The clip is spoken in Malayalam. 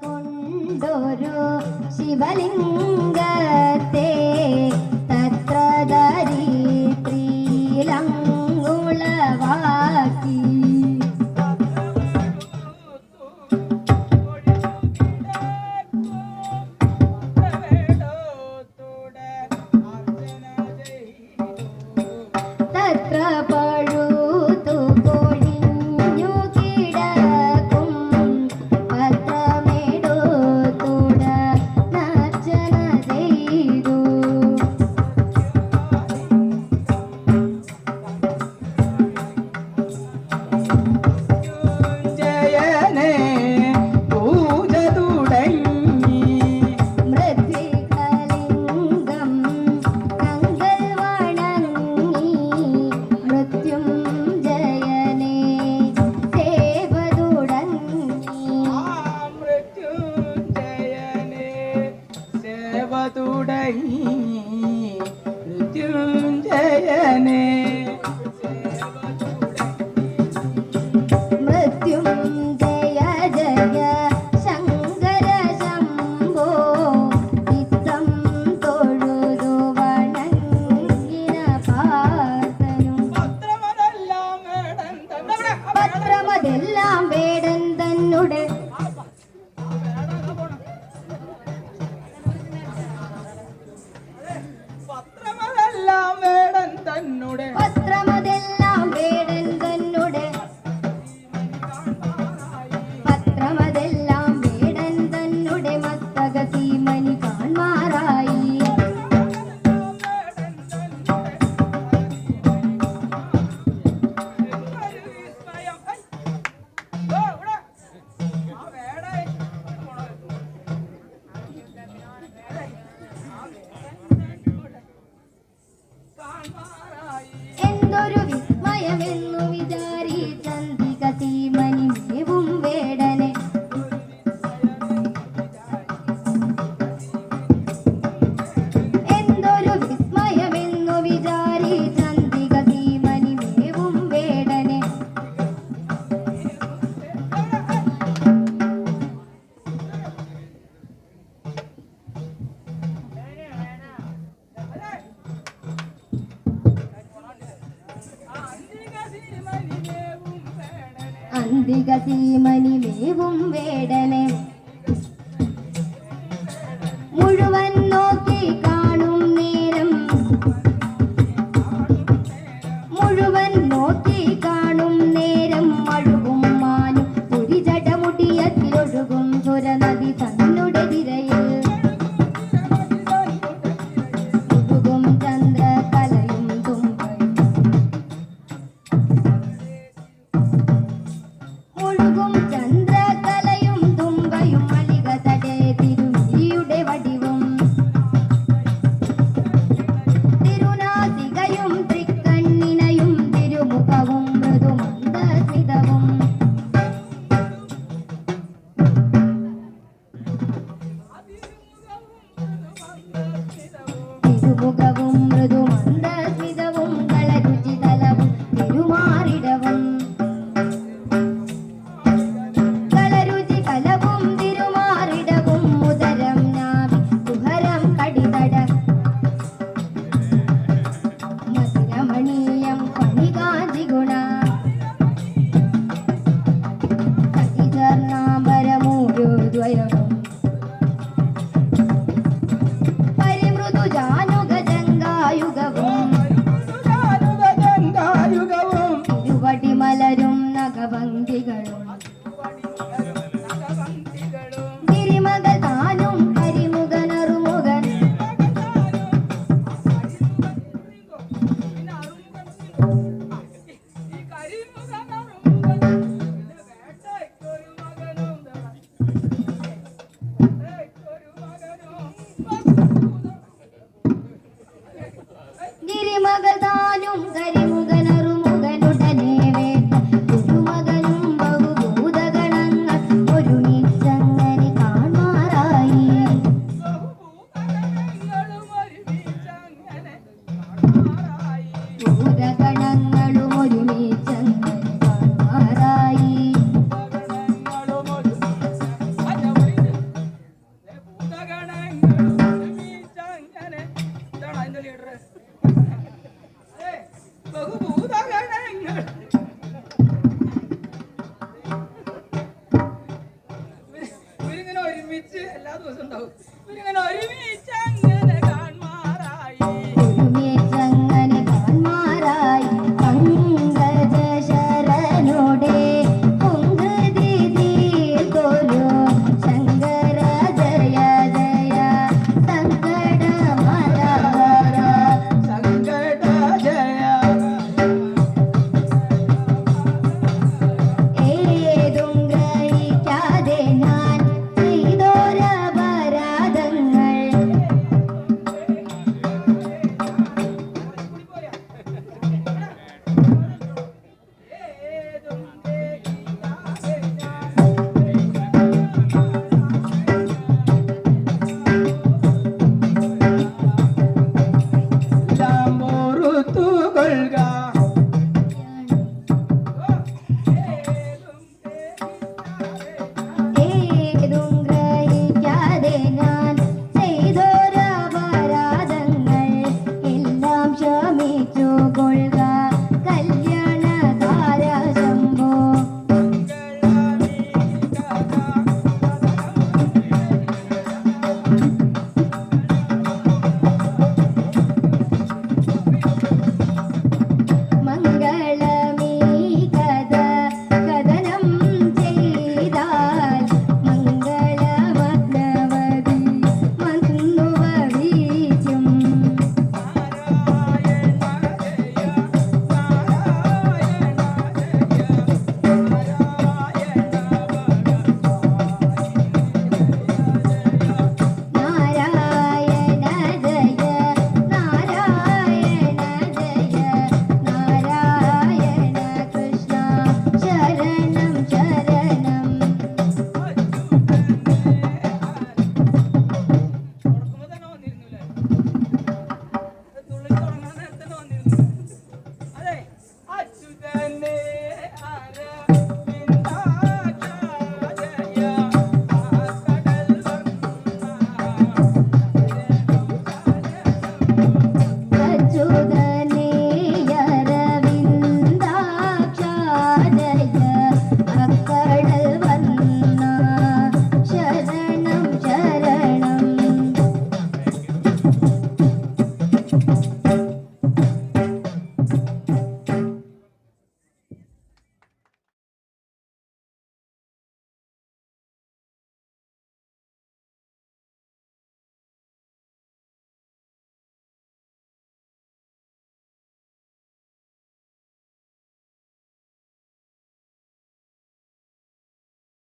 കൊണ്ടൊരു ശിവലിംഗത്തെ തത്ര ദരിദ്രിയിലങ്ങുളവാക്കി തത്ര പഴുതു പൊഴിഞ്ഞു കിടക്കും പത്രമെടുത്തുട നർച്ചന ചെയ്തു ജയനെ പൂജ തുടങ്ങി മൃത്വികലിംഗം കങ്കൽ വണങ്ങി മൃത്യുഞ്ജയനെ സേവ തുടങ്ങി മൃത്യുഞ്ജയനെ സേവ തുടങ്ങി മൃത്യുഞ്ജയനെ മൃത്യുഞ്ജയ ജയ ശങ്കര ശംഭോ ചിത്തം തൊഴുതു വണങ്ങിന പാർത്തനും പത്രമതെല്ലാം വേടൻ തന്നുടെ പത്രമെല്ലാം വേടൻ തന്നുടെ പത്രമതെല്ലാം വേടൻ തന്നുടെ പത്രമതെല്ലാം വേടൻ തന്നുടെ മസ്തക സീമനി കാൺമാറായി എന്തൊരു വിസ്മയമെന്നു വിചാരി ചന്ദ്രിക സീമനി മേവും വേടനെ എന്തൊരു വിസ്മയമെന്നു വിചാരി ചന്ദ്രിക സീമനി മേവും വേടനെ അന്തിക സീമനി മേവും വേടനെ മുഴുവൻ നോക്കി കാണും നേരം മുഴുവൻ നോക്കി കാണും നേരം അഴുകും മാനും ഒരു ജടമുടിയത്തിലൊഴുകും സുരനദി തന്നുടെ തിരയിൽ ഒഴുകും ചന്ദ്രകലയും തുമ്പയും ഒഴുകും ചന്ദ്രകലയും ഒരുമിച്ച് എല്ലാ ദിവസവും ഉണ്ടാവും. ഇവരിങ്ങനെ ഒരുമിച്ച് അങ്ങ്